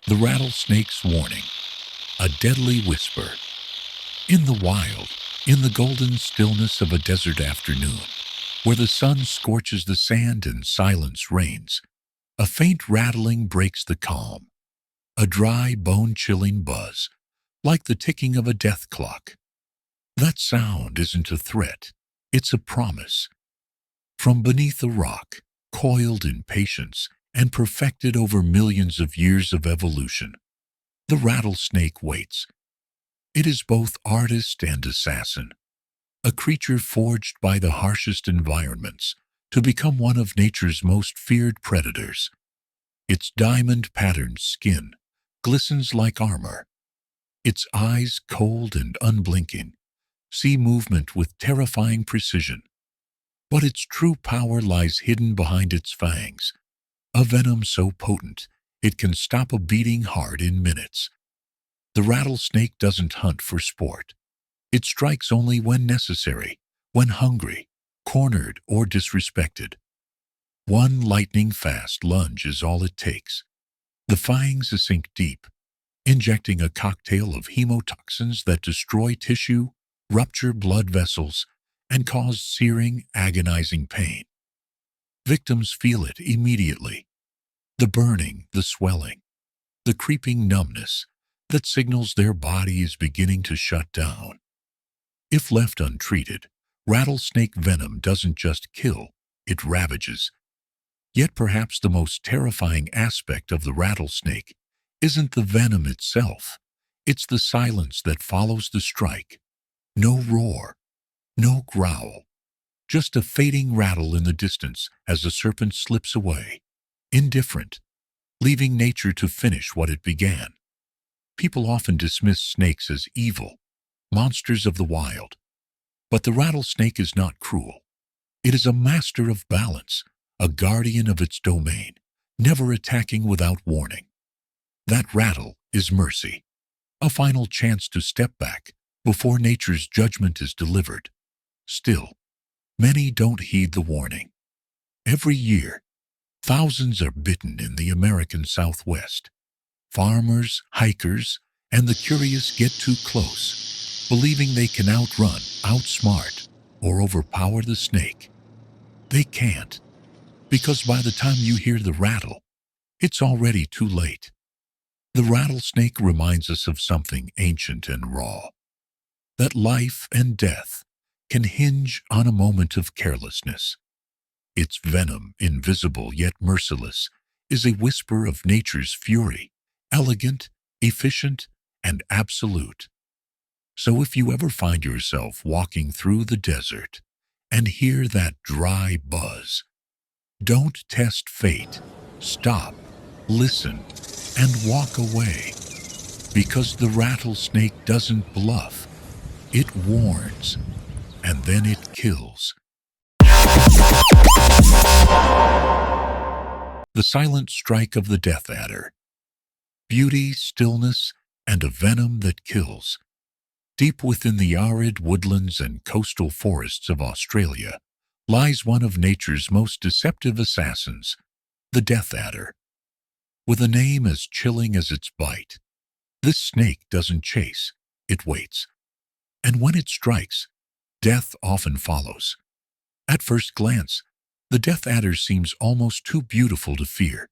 The rattlesnake's warning, a deadly whisper. In the wild, in the golden stillness of a desert afternoon, where the sun scorches the sand and silence reigns, a faint rattling breaks the calm, a dry, bone-chilling buzz, like the ticking of a death clock. That sound isn't a threat, it's a promise. From beneath a rock, coiled in patience and perfected over millions of years of evolution, the rattlesnake waits. It is both artist and assassin, a creature forged by the harshest environments to become one of nature's most feared predators. Its diamond-patterned skin glistens like armor. Its eyes, cold and unblinking, see movement with terrifying precision. But its true power lies hidden behind its fangs, a venom so potent it can stop a beating heart in minutes. The rattlesnake doesn't hunt for sport. It strikes only when necessary, when hungry, cornered, or disrespected. One lightning-fast lunge is all it takes. The fangs sink deep, injecting a cocktail of hemotoxins that destroy tissue, rupture blood vessels, and cause searing, agonizing pain. Victims feel it immediately. The burning, the swelling, the creeping numbness that signals their body is beginning to shut down. If left untreated, rattlesnake venom doesn't just kill, it ravages. Yet perhaps the most terrifying aspect of the rattlesnake isn't the venom itself, it's the silence that follows the strike. No roar, no growl, just a fading rattle in the distance as the serpent slips away, indifferent, leaving nature to finish what it began. People often dismiss snakes as evil, monsters of the wild. But the rattlesnake is not cruel. It is a master of balance, a guardian of its domain, never attacking without warning. That rattle is mercy, a final chance to step back before nature's judgment is delivered. Still, many don't heed the warning. Every year, thousands are bitten in the American Southwest. Farmers, hikers, and the curious get too close, believing they can outrun, outsmart, or overpower the snake. They can't, because by the time you hear the rattle, it's already too late. The rattlesnake reminds us of something ancient and raw, that life and death can hinge on a moment of carelessness. Its venom, invisible yet merciless, is a whisper of nature's fury, elegant, efficient, and absolute. So if you ever find yourself walking through the desert and hear that dry buzz, don't test fate. Stop, listen, and walk away. Because the rattlesnake doesn't bluff. It warns, and then it kills. The silent strike of the death adder. Beauty, stillness, and a venom that kills. Deep within the arid woodlands and coastal forests of Australia lies one of nature's most deceptive assassins, the death adder. With a name as chilling as its bite, this snake doesn't chase, it waits. And when it strikes, death often follows. At first glance, the death adder seems almost too beautiful to fear.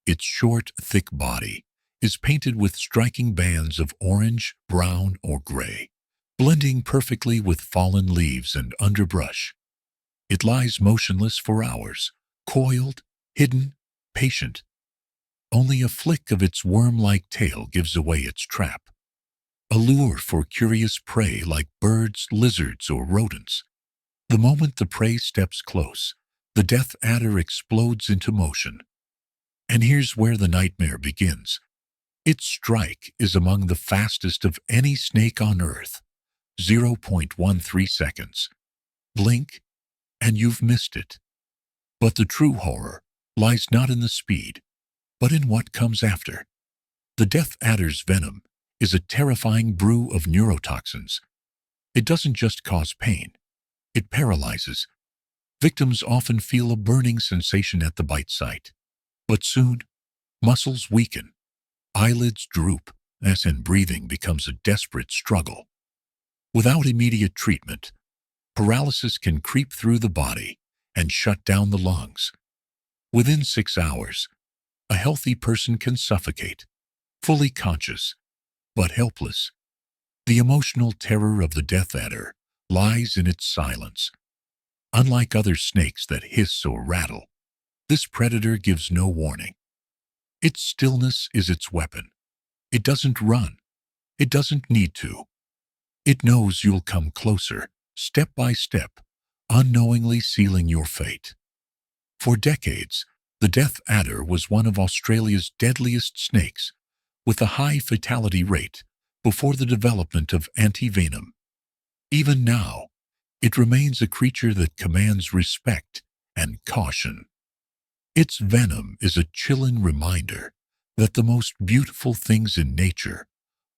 Its short, thick body is painted with striking bands of orange, brown, or gray, blending perfectly with fallen leaves and underbrush. It lies motionless for hours, coiled, hidden, patient. Only a flick of its worm-like tail gives away its trap, a lure for curious prey like birds, lizards, or rodents. The moment the prey steps close, the death adder explodes into motion. And here's where the nightmare begins. Its strike is among the fastest of any snake on Earth, 0.13 seconds. Blink, and you've missed it. But the true horror lies not in the speed, but in what comes after. The death adder's venom is a terrifying brew of neurotoxins. It doesn't just cause pain, it paralyzes. Victims often feel a burning sensation at the bite site. But soon, muscles weaken, Eyelids droop, and breathing becomes a desperate struggle. Without immediate treatment, paralysis can creep through the body and shut down the lungs. Within 6 hours, a healthy person can suffocate, fully conscious, but helpless. The emotional terror of the death adder lies in its silence. Unlike other snakes that hiss or rattle, this predator gives no warning. Its stillness is its weapon. It doesn't run. It doesn't need to. It knows you'll come closer, step by step, unknowingly sealing your fate. For decades, the death adder was one of Australia's deadliest snakes, with a high fatality rate before the development of anti-venom. Even now, it remains a creature that commands respect and caution. Its venom is a chilling reminder that the most beautiful things in nature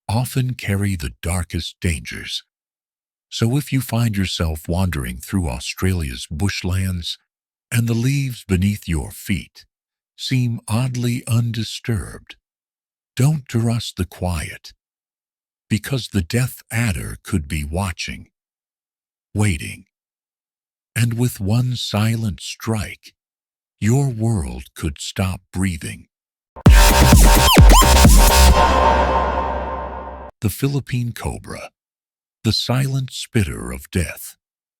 often carry the darkest dangers. So if you find yourself wandering through Australia's bushlands and the leaves beneath your feet seem oddly undisturbed, don't trust the quiet, because the death adder could be watching, waiting, and with one silent strike, your world could stop breathing. The Philippine cobra, the silent spitter of death.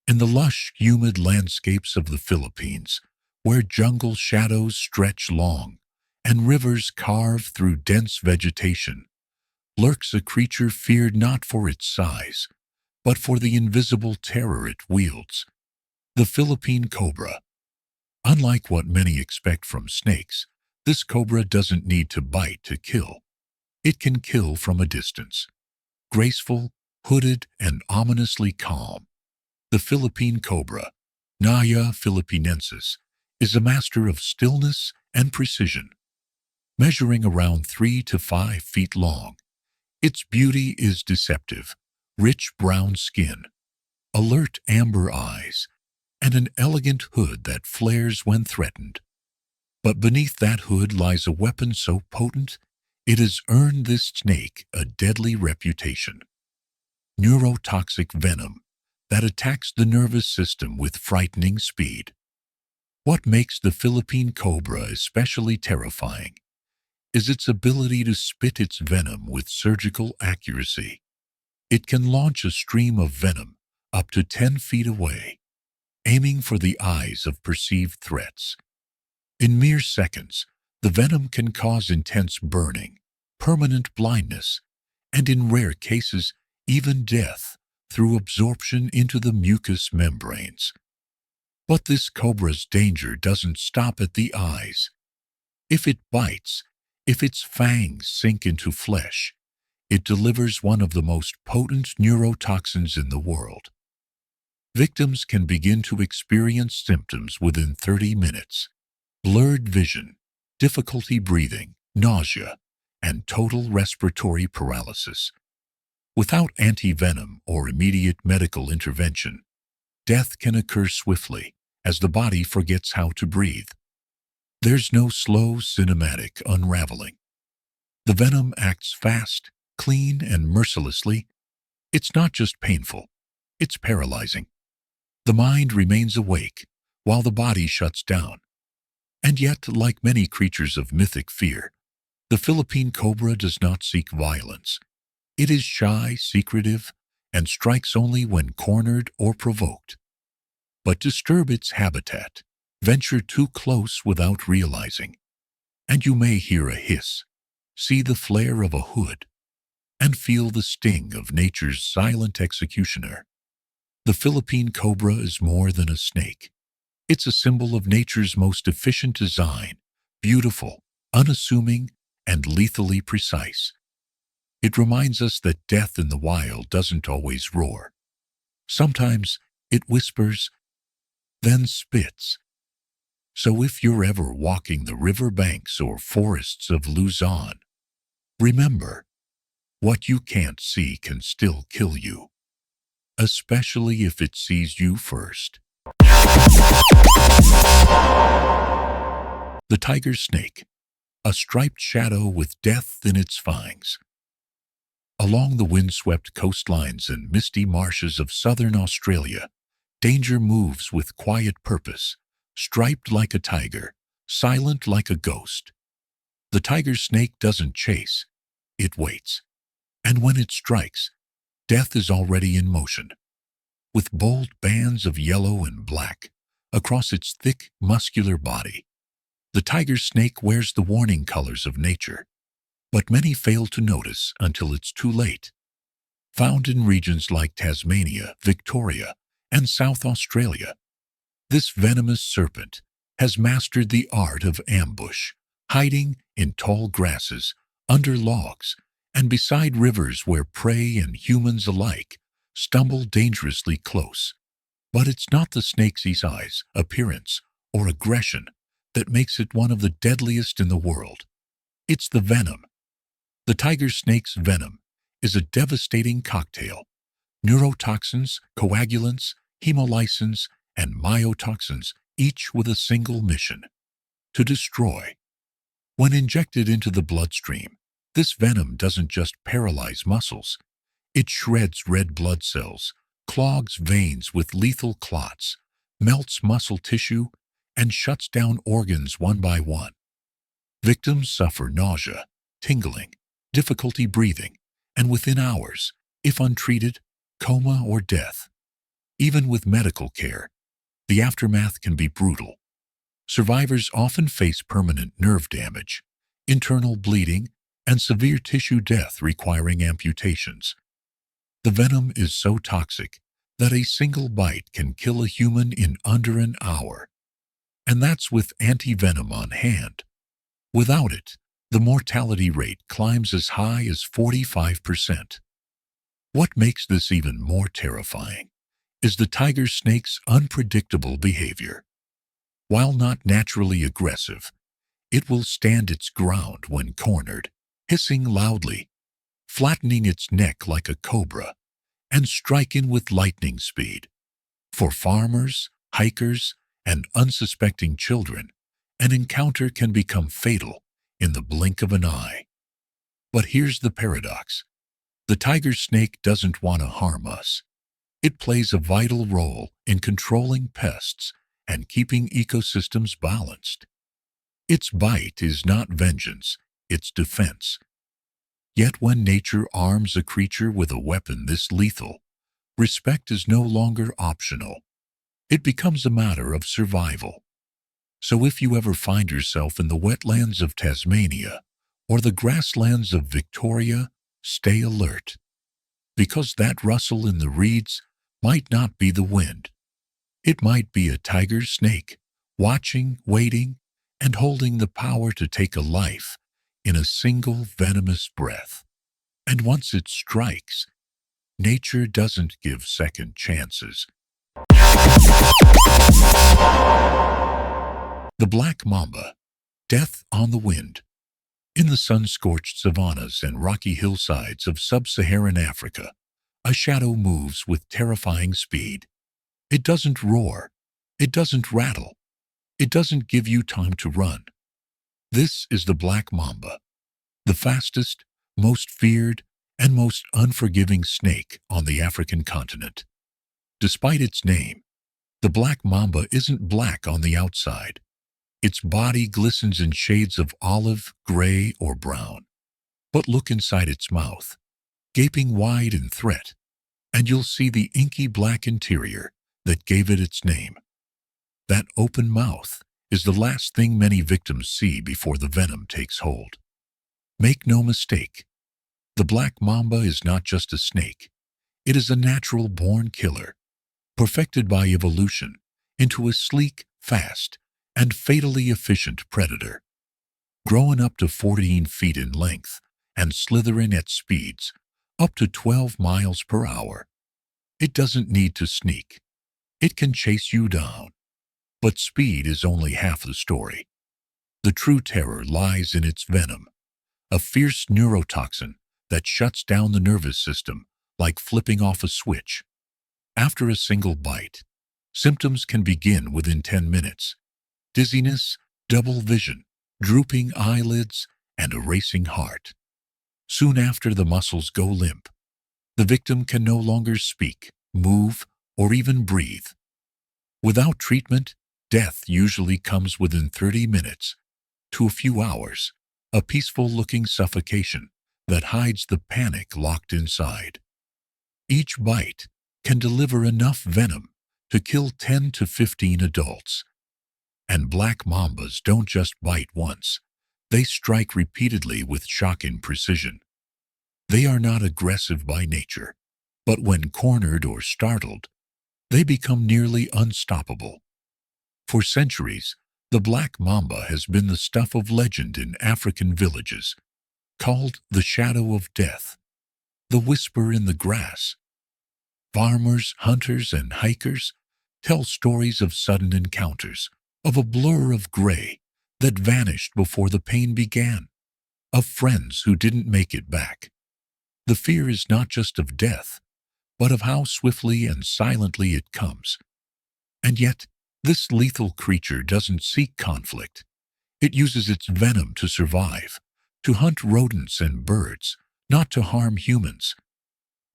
In the lush, humid landscapes of the Philippines, where jungle shadows stretch long and rivers carve through dense vegetation, lurks a creature feared not for its size, but for the invisible terror it wields. The Philippine cobra. Unlike what many expect from snakes, this cobra doesn't need to bite to kill. It can kill from a distance. Graceful, hooded, and ominously calm, the Philippine cobra, Naya philippinensis, is a master of stillness and precision. Measuring around 3 to 5 feet long, its beauty is deceptive: rich brown skin, alert amber eyes, and an elegant hood that flares when threatened. But beneath that hood lies a weapon so potent it has earned this snake a deadly reputation: neurotoxic venom that attacks the nervous system with frightening speed. What makes the Philippine cobra especially terrifying is its ability to spit its venom with surgical accuracy. It can launch a stream of venom up to 10 feet away, aiming for the eyes of perceived threats. In mere seconds, the venom can cause intense burning, permanent blindness, and in rare cases, even death through absorption into the mucous membranes. But this cobra's danger doesn't stop at the eyes. If it bites, if its fangs sink into flesh, it delivers one of the most potent neurotoxins in the world. Victims can begin to experience symptoms within 30 minutes: blurred vision, difficulty breathing, nausea, and total respiratory paralysis. Without anti-venom or immediate medical intervention, death can occur swiftly as the body forgets how to breathe. There's no slow cinematic unraveling. The venom acts fast, clean, and mercilessly. It's not just painful, it's paralyzing. The mind remains awake while the body shuts down. And yet, like many creatures of mythic fear, the Philippine cobra does not seek violence. It is shy, secretive, and strikes only when cornered or provoked. But disturb its habitat, venture too close without realizing, and you may hear a hiss, see the flare of a hood, and feel the sting of nature's silent executioner. The Philippine cobra is more than a snake. It's a symbol of nature's most efficient design: beautiful, unassuming, and lethally precise. It reminds us that death in the wild doesn't always roar. Sometimes it whispers, then spits. So if you're ever walking the riverbanks or forests of Luzon, remember, what you can't see can still kill you, especially if it sees you first. The tiger snake. a striped shadow with death in its fangs. Along the windswept coastlines and misty marshes of southern Australia, danger moves with quiet purpose, striped like a tiger, silent like a ghost. The tiger snake doesn't chase, it waits. And when it strikes, death is already in motion. With bold bands of yellow and black across its thick, muscular body, the tiger snake wears the warning colors of nature. But many fail to notice until it's too late. Found in regions like Tasmania, Victoria, and South Australia, this venomous serpent has mastered the art of ambush, hiding in tall grasses, under logs, and beside rivers where prey and humans alike stumble dangerously close. But it's not the snake's size, appearance, or aggression that makes it one of the deadliest in the world. It's the venom. The tiger snake's venom is a devastating cocktail. Neurotoxins, coagulants, hemolysins, and myotoxins, each with a single mission: to destroy. When injected into the bloodstream, this venom doesn't just paralyze muscles. It shreds red blood cells, clogs veins with lethal clots, melts muscle tissue, and shuts down organs one by one. Victims suffer nausea, tingling, difficulty breathing, and within hours, if untreated, coma or death. Even with medical care, the aftermath can be brutal. Survivors often face permanent nerve damage, internal bleeding, and severe tissue death requiring amputations. The venom is so toxic that a single bite can kill a human in under an hour. And that's with anti-venom on hand. Without it, the mortality rate climbs as high as 45%. What makes this even more terrifying is the tiger snake's unpredictable behavior. While not naturally aggressive, it will stand its ground when cornered, hissing loudly, flattening its neck like a cobra, and striking with lightning speed. For farmers, hikers, and unsuspecting children, an encounter can become fatal in the blink of an eye. But here's the paradox. The tiger snake doesn't want to harm us. It plays a vital role in controlling pests and keeping ecosystems balanced. Its bite is not vengeance, it's defense. Yet when nature arms a creature with a weapon this lethal, respect is no longer optional. It becomes a matter of survival. So if you ever find yourself in the wetlands of Tasmania or the grasslands of Victoria, stay alert. Because that rustle in the reeds might not be the wind. It might be a tiger snake, watching, waiting, and holding the power to take a life in a single venomous breath. And once it strikes, nature doesn't give second chances. The Black Mamba, death on the wind. In the sun-scorched savannas and rocky hillsides of sub-Saharan Africa, a shadow moves with terrifying speed. It doesn't roar. It doesn't rattle. It doesn't give you time to run. This is the Black Mamba, the fastest, most feared, and most unforgiving snake on the African continent. Despite its name, the Black Mamba isn't black on the outside. Its body glistens in shades of olive, gray, or brown. But look inside its mouth, gaping wide in threat, and you'll see the inky black interior that gave it its name. That open mouth is the last thing many victims see before the venom takes hold. Make no mistake, the Black Mamba is not just a snake. It is a natural-born killer, perfected by evolution into a sleek, fast, and fatally efficient predator. Growing up to 14 feet in length and slithering at speeds up to 12 miles per hour, it doesn't need to sneak. It can chase you down. But speed is only half the story. The true terror lies in its venom, a fierce neurotoxin that shuts down the nervous system like flipping off a switch. After a single bite, symptoms can begin within 10 minutes. Dizziness, double vision, drooping eyelids, and a racing heart. Soon after, the muscles go limp. The victim can no longer speak, move, or even breathe. Without treatment, death usually comes within 30 minutes to a few hours, a peaceful-looking suffocation that hides the panic locked inside. Each bite can deliver enough venom to kill 10 to 15 adults. And black mambas don't just bite once. They strike repeatedly with shocking precision. They are not aggressive by nature, but when cornered or startled, they become nearly unstoppable. For centuries, the black mamba has been the stuff of legend in African villages, called the shadow of death, the whisper in the grass. Farmers, hunters, and hikers tell stories of sudden encounters, of a blur of gray that vanished before the pain began, of friends who didn't make it back. The fear is not just of death, but of how swiftly and silently it comes. And yet, this lethal creature doesn't seek conflict. It uses its venom to survive, to hunt rodents and birds, not to harm humans.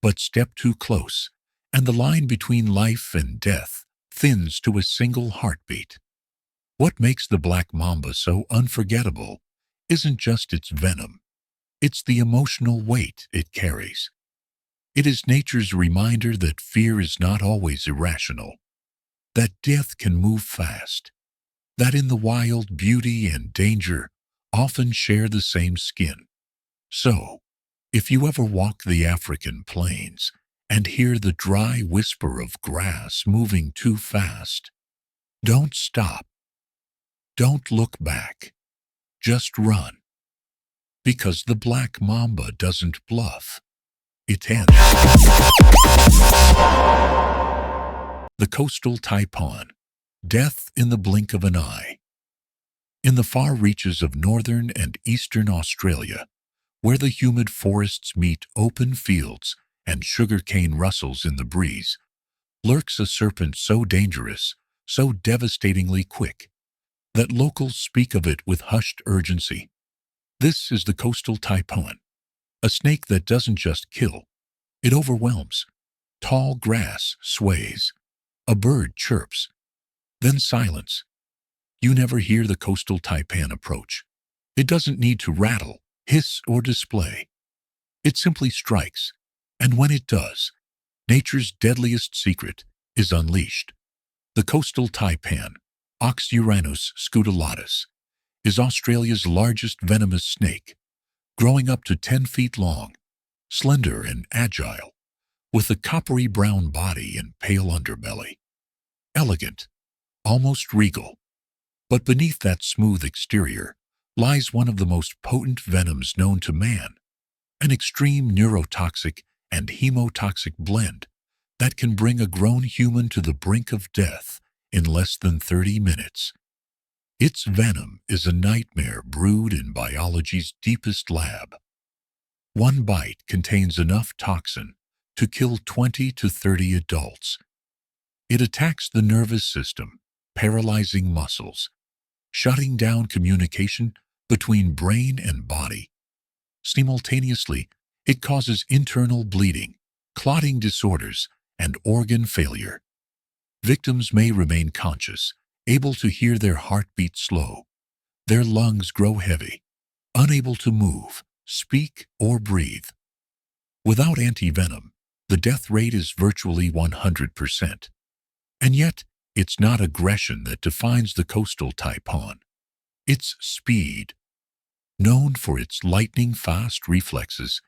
But step too close, and the line between life and death thins to a single heartbeat. What makes the black mamba so unforgettable isn't just its venom. It's the emotional weight it carries. It is nature's reminder that fear is not always irrational, that death can move fast, that in the wild, beauty and danger often share the same skin. So, if you ever walk the African plains and hear the dry whisper of grass moving too fast, don't stop. Don't look back. Just run. Because the black mamba doesn't bluff. It ends. The coastal taipan. Death in the blink of an eye. In the far reaches of northern and eastern Australia, where the humid forests meet open fields and sugarcane rustles in the breeze, lurks a serpent so dangerous, so devastatingly quick, that locals speak of it with hushed urgency. This is the coastal taipan, a snake that doesn't just kill, it overwhelms. Tall grass sways, a bird chirps, then silence. You never hear the coastal taipan approach. It doesn't need to rattle, hiss, or display. It simply strikes, and when it does, nature's deadliest secret is unleashed. The coastal taipan, Oxyuranus scutulatus, is Australia's largest venomous snake, growing up to 10 feet long, slender and agile, with a coppery brown body and pale underbelly. Elegant, almost regal. But beneath that smooth exterior lies one of the most potent venoms known to man, an extreme neurotoxic and hemotoxic blend that can bring a grown human to the brink of death in less than 30 minutes. Its venom is a nightmare brewed in biology's deepest lab. One bite contains enough toxin to kill 20 to 30 adults. It attacks the nervous system, paralyzing muscles, shutting down communication between brain and body. Simultaneously, it causes internal bleeding, clotting disorders, and organ failure. Victims may remain conscious, able to hear their heartbeat slow. Their lungs grow heavy, unable to move, speak, or breathe. Without antivenom, the death rate is virtually 100%. And yet, it's not aggression that defines the coastal taipan. It's speed. Known for its lightning-fast reflexes,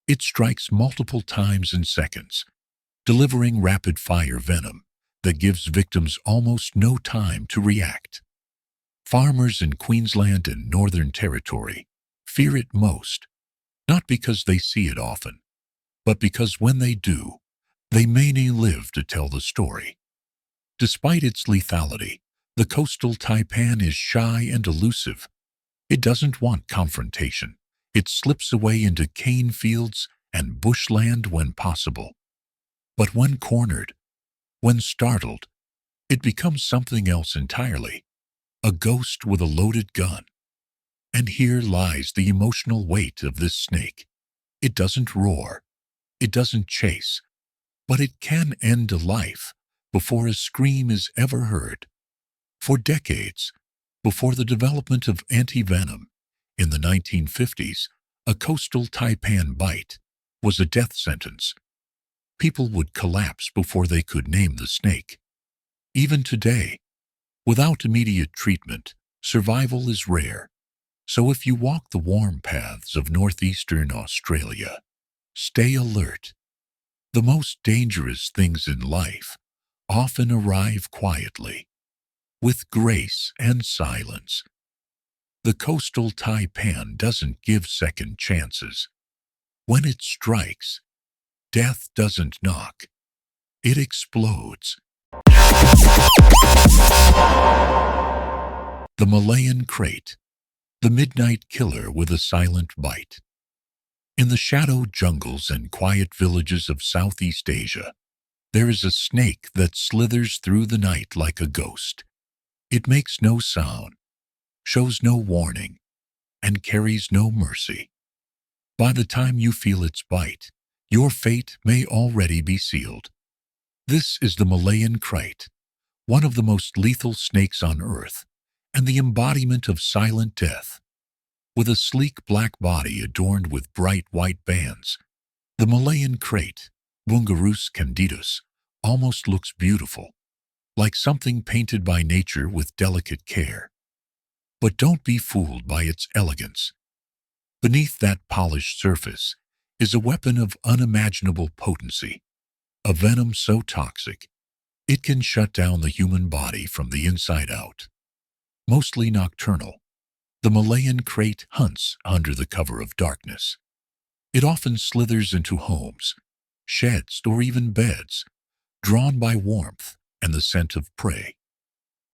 it strikes multiple times in seconds, delivering rapid-fire venom that gives victims almost no time to react. Farmers in Queensland and Northern Territory fear it most, not because they see it often, but because when they do, they may not live to tell the story. Despite its lethality, the coastal taipan is shy and elusive. It doesn't want confrontation. It slips away into cane fields and bushland when possible. But when cornered, when startled, it becomes something else entirely, a ghost with a loaded gun. And here lies the emotional weight of this snake. It doesn't roar, it doesn't chase, but it can end a life before a scream is ever heard. For decades, before the development of anti-venom in the 1950s, a coastal taipan bite was a death sentence. People would collapse before they could name the snake. Even today, without immediate treatment, survival is rare. So if you walk the warm paths of northeastern Australia, stay alert. The most dangerous things in life often arrive quietly, with grace and silence. The coastal taipan doesn't give second chances. When it strikes, death doesn't knock, it explodes. The Malayan Krait, the midnight killer with a silent bite. In the shadow jungles and quiet villages of Southeast Asia, there is a snake that slithers through the night like a ghost. It makes no sound, shows no warning, and carries no mercy. By the time you feel its bite, your fate may already be sealed. This is the Malayan Krait, one of the most lethal snakes on Earth, and the embodiment of silent death. With a sleek black body adorned with bright white bands, the Malayan Krait, Bungarus candidus, almost looks beautiful, like something painted by nature with delicate care. But don't be fooled by its elegance. Beneath that polished surface is a weapon of unimaginable potency, a venom so toxic it can shut down the human body from the inside out. Mostly nocturnal, the Malayan Krait hunts under the cover of darkness. It often slithers into homes, sheds, or even beds, drawn by warmth and the scent of prey.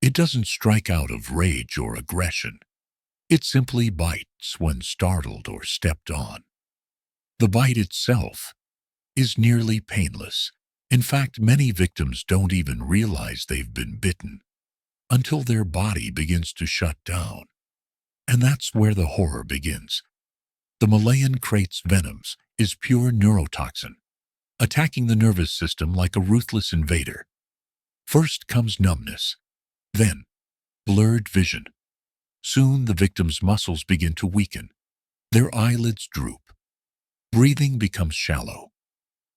It doesn't strike out of rage or aggression. It simply bites when startled or stepped on. The bite itself is nearly painless. In fact, many victims don't even realize they've been bitten until their body begins to shut down. And that's where the horror begins. The Malayan Krait's venoms is pure neurotoxin, attacking the nervous system like a ruthless invader. First comes numbness, then blurred vision. Soon the victim's muscles begin to weaken. Their eyelids droop. Breathing becomes shallow.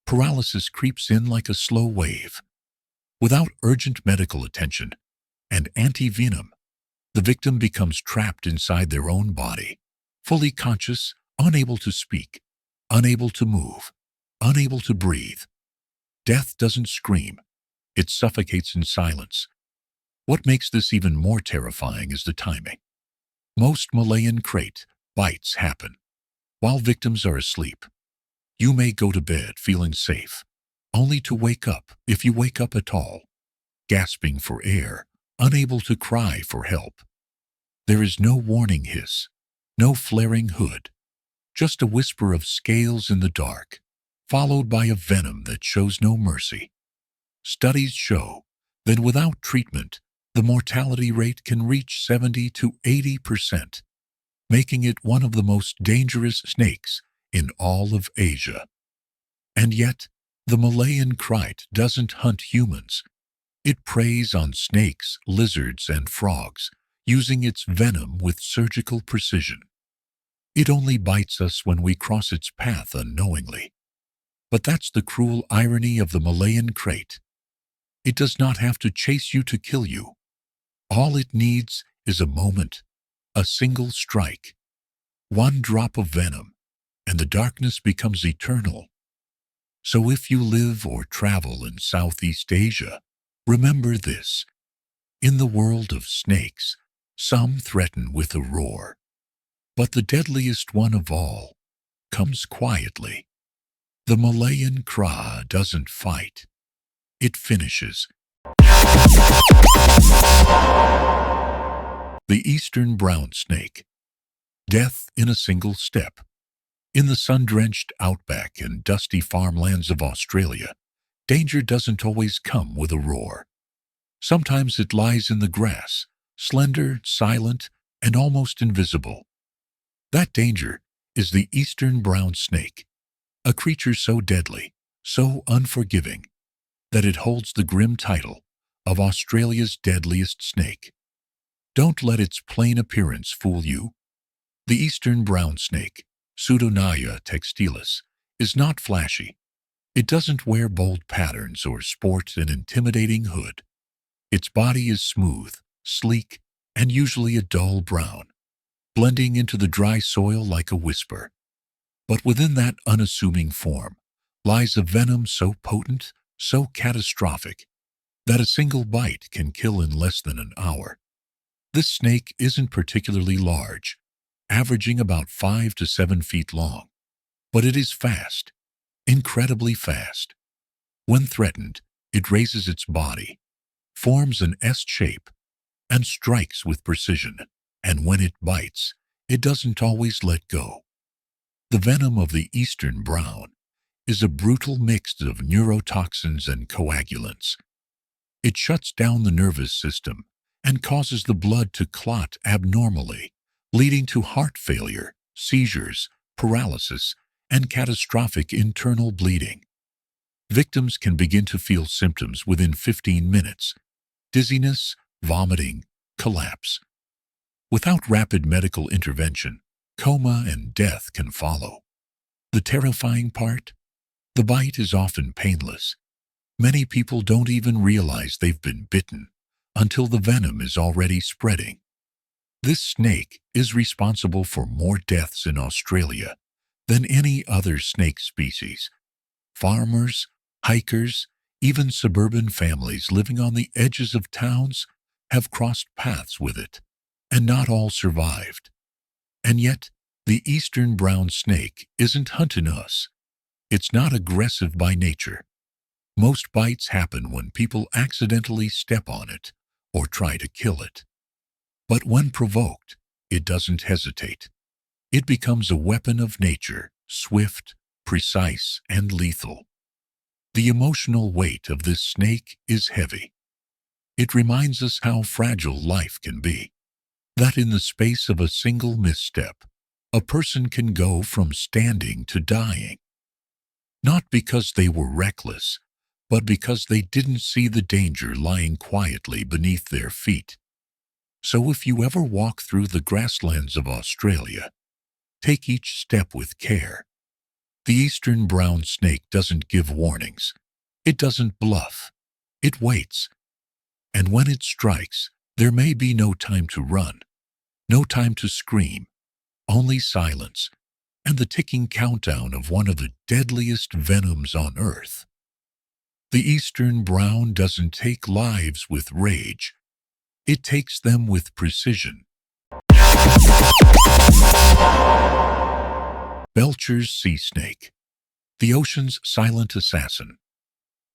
Paralysis creeps in like a slow wave. Without urgent medical attention and anti-venom, the victim becomes trapped inside their own body, fully conscious, unable to speak, unable to move, unable to breathe. Death doesn't scream. It suffocates in silence. What makes this even more terrifying is the timing. Most Malayan Krait bites happen while victims are asleep. You may go to bed feeling safe, only to wake up, if you wake up at all, gasping for air, unable to cry for help. There is no warning hiss, no flaring hood, just a whisper of scales in the dark, followed by a venom that shows no mercy. Studies show that without treatment, the mortality rate can reach 70 to 80%, making it one of the most dangerous snakes in all of Asia. And yet, the Malayan Krait doesn't hunt humans. It preys on snakes, lizards, and frogs, using its venom with surgical precision. It only bites us when we cross its path unknowingly. But that's the cruel irony of the Malayan Krait. It does not have to chase you to kill you. All it needs is a moment, a single strike, one drop of venom, and the darkness becomes eternal. So if you live or travel in Southeast Asia, remember this. In the world of snakes, some threaten with a roar, but the deadliest one of all comes quietly. The Malayan Krait doesn't fight. It finishes. The Eastern Brown Snake. Death in a single step. In the sun-drenched outback and dusty farmlands of Australia, danger doesn't always come with a roar. Sometimes it lies in the grass, slender, silent, and almost invisible. That danger is the eastern brown snake, a creature so deadly, so unforgiving, that it holds the grim title of Australia's deadliest snake. Don't let its plain appearance fool you. The eastern brown snake, Pseudonaia textilis, is not flashy. It doesn't wear bold patterns or sport an intimidating hood. Its body is smooth, sleek, and usually a dull brown, blending into the dry soil like a whisper. But within that unassuming form lies a venom so potent, so catastrophic, that a single bite can kill in less than an hour. This snake isn't particularly large, averaging about 5 to 7 feet long, but it is fast, incredibly fast. When threatened, it raises its body, forms an S shape, and strikes with precision. And when it bites, it doesn't always let go. The venom of the eastern brown is a brutal mix of neurotoxins and coagulants. It shuts down the nervous system and causes the blood to clot abnormally, leading to heart failure, seizures, paralysis, and catastrophic internal bleeding. Victims can begin to feel symptoms within 15 minutes: dizziness, vomiting, collapse. Without rapid medical intervention, coma and death can follow. The terrifying part? The bite is often painless. Many people don't even realize they've been bitten until the venom is already spreading. This snake is responsible for more deaths in Australia than any other snake species. Farmers, hikers, even suburban families living on the edges of towns have crossed paths with it, and not all survived. And yet, the eastern brown snake isn't hunting us. It's not aggressive by nature. Most bites happen when people accidentally step on it or try to kill it. But when provoked, it doesn't hesitate. It becomes a weapon of nature, swift, precise, and lethal. The emotional weight of this snake is heavy. It reminds us how fragile life can be, that in the space of a single misstep, a person can go from standing to dying. Not because they were reckless, but because they didn't see the danger lying quietly beneath their feet. So if you ever walk through the grasslands of Australia, take each step with care. The eastern brown snake doesn't give warnings. It doesn't bluff. It waits. And when it strikes, there may be no time to run, no time to scream, only silence and the ticking countdown of one of the deadliest venoms on Earth. The eastern brown doesn't take lives with rage. It takes them with precision. Belcher's sea snake, the ocean's silent assassin.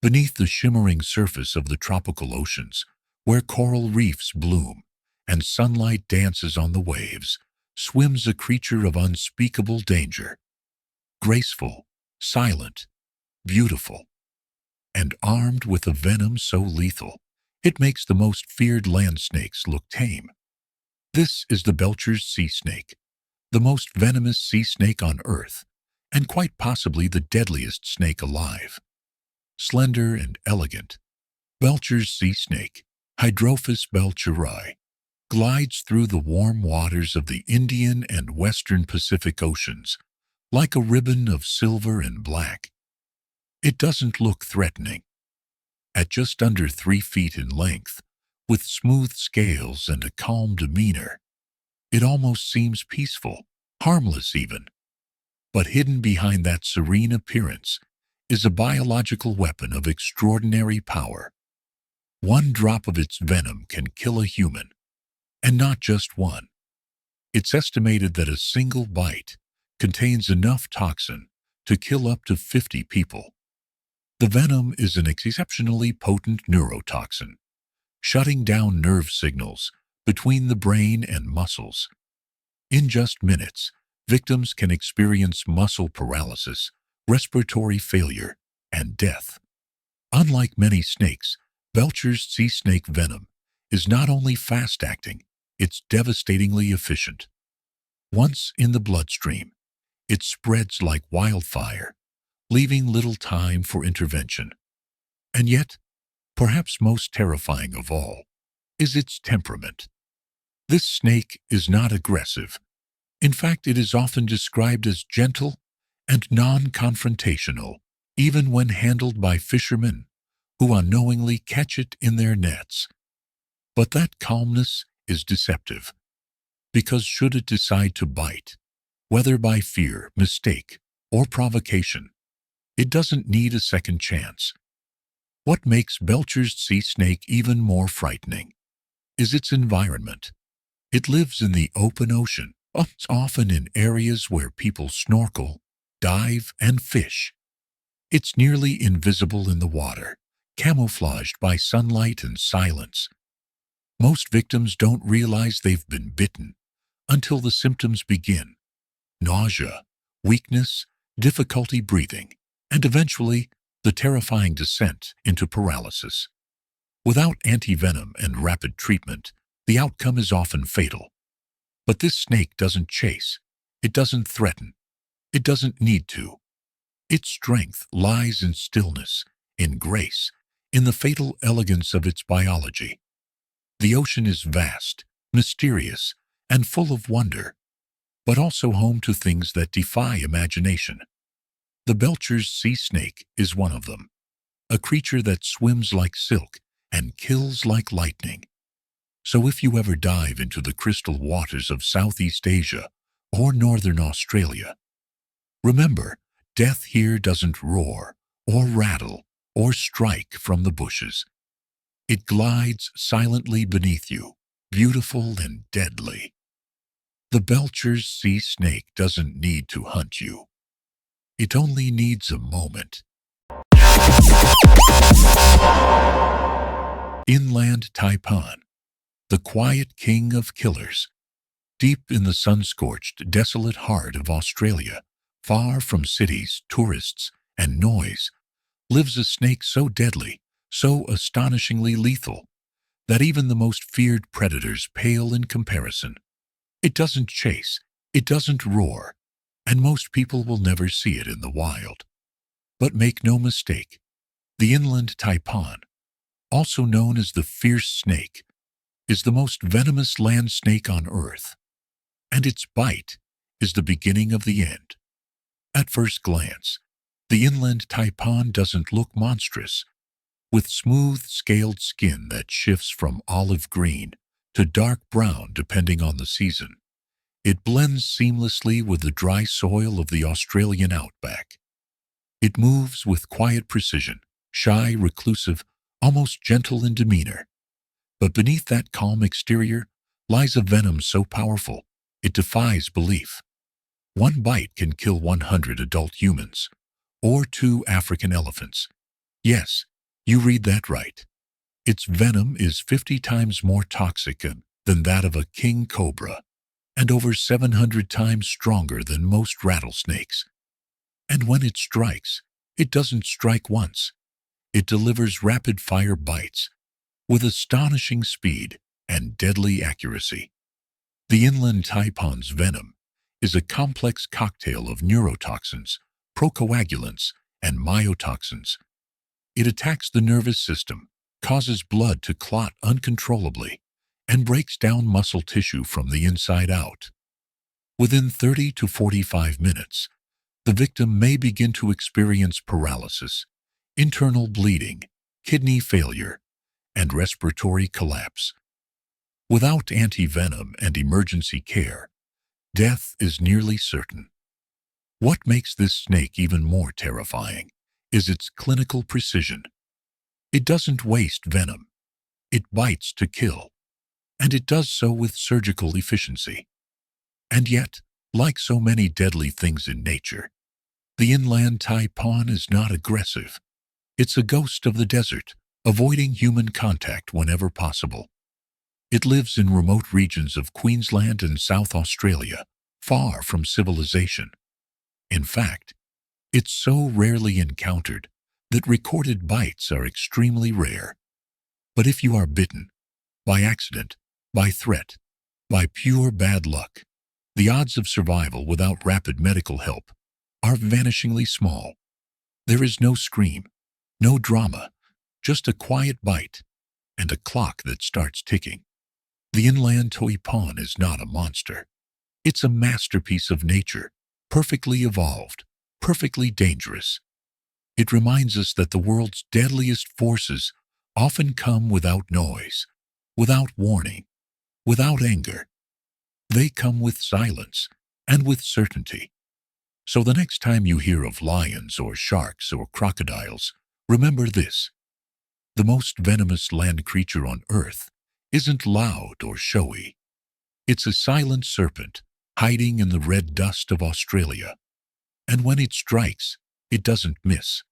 Beneath the shimmering surface of the tropical oceans, where coral reefs bloom and sunlight dances on the waves, swims a creature of unspeakable danger. Graceful, silent, beautiful, and armed with a venom so lethal, it makes the most feared land snakes look tame. This is the Belcher's sea snake, the most venomous sea snake on Earth, and quite possibly the deadliest snake alive. Slender and elegant, Belcher's sea snake, Hydrophis belcheri, glides through the warm waters of the Indian and Western Pacific Oceans like a ribbon of silver and black. It doesn't look threatening. At just under 3 feet in length, with smooth scales and a calm demeanor, it almost seems peaceful, harmless even. But hidden behind that serene appearance is a biological weapon of extraordinary power. One drop of its venom can kill a human, and not just one. It's estimated that a single bite contains enough toxin to kill up to 50 people. The venom is an exceptionally potent neurotoxin, shutting down nerve signals between the brain and muscles. In just minutes, victims can experience muscle paralysis, respiratory failure, and death. Unlike many snakes, Belcher's sea snake venom is not only fast-acting, it's devastatingly efficient. Once in the bloodstream, it spreads like wildfire, leaving little time for intervention. And yet, perhaps most terrifying of all, is its temperament. This snake is not aggressive. In fact, it is often described as gentle and non-confrontational, even when handled by fishermen who unknowingly catch it in their nets. But that calmness is deceptive, because should it decide to bite, whether by fear, mistake, or provocation, it doesn't need a second chance. What makes Belcher's sea snake even more frightening is its environment. It lives in the open ocean, often in areas where people snorkel, dive, and fish. It's nearly invisible in the water, camouflaged by sunlight and silence. Most victims don't realize they've been bitten until the symptoms begin: nausea, weakness, difficulty breathing, and eventually the terrifying descent into paralysis. Without anti-venom and rapid treatment, the outcome is often fatal. But this snake doesn't chase. It doesn't threaten. It doesn't need to. Its strength lies in stillness, in grace, in the fatal elegance of its biology. The ocean is vast, mysterious, and full of wonder, but also home to things that defy imagination. The Belcher's sea snake is one of them, a creature that swims like silk and kills like lightning. So if you ever dive into the crystal waters of Southeast Asia or Northern Australia, remember, death here doesn't roar or rattle or strike from the bushes. It glides silently beneath you, beautiful and deadly. The Belcher's sea snake doesn't need to hunt you. It only needs a moment. Inland Taipan, the quiet king of killers. Deep in the sun-scorched, desolate heart of Australia, far from cities, tourists, and noise, lives a snake so deadly, so astonishingly lethal, that even the most feared predators pale in comparison. It doesn't chase, it doesn't roar, and most people will never see it in the wild. But make no mistake, the Inland Taipan, also known as the fierce snake, is the most venomous land snake on Earth, and its bite is the beginning of the end. At first glance, the Inland Taipan doesn't look monstrous. With smooth, scaled skin that shifts from olive green to dark brown depending on the season, it blends seamlessly with the dry soil of the Australian outback. It moves with quiet precision, shy, reclusive, almost gentle in demeanor. But beneath that calm exterior lies a venom so powerful it defies belief. One bite can kill 100 adult humans, or 2 African elephants. Yes, you read that right. Its venom is 50 times more toxic than that of a king cobra, and over 700 times stronger than most rattlesnakes. And when it strikes, it doesn't strike once. It delivers rapid-fire bites with astonishing speed and deadly accuracy. The Inland Taipan's venom is a complex cocktail of neurotoxins, procoagulants, and myotoxins. It attacks the nervous system, causes blood to clot uncontrollably, and breaks down muscle tissue from the inside out. Within 30 to 45 minutes, the victim may begin to experience paralysis, internal bleeding, kidney failure, and respiratory collapse. Without anti-venom and emergency care, death is nearly certain. What makes this snake even more terrifying is its clinical precision. It doesn't waste venom. It bites to kill, and it does so with surgical efficiency. And yet, like so many deadly things in nature, the Inland Taipan is not aggressive. It's a ghost of the desert, avoiding human contact whenever possible. It lives in remote regions of Queensland and South Australia, far from civilization. In fact, it's so rarely encountered that recorded bites are extremely rare. But if you are bitten, by accident, by threat, by pure bad luck, The odds of survival without rapid medical help are vanishingly small. There is no scream, no drama, just a quiet bite and a clock that starts ticking. The Inland Taipan is not a monster. It's a masterpiece of nature, perfectly evolved, perfectly dangerous. It reminds us that the world's deadliest forces often come without noise, without warning, without anger. They come with silence and with certainty. So the next time you hear of lions or sharks or crocodiles, remember this: the most venomous land creature on Earth isn't loud or showy. It's a silent serpent hiding in the red dust of Australia. And when it strikes, it doesn't miss.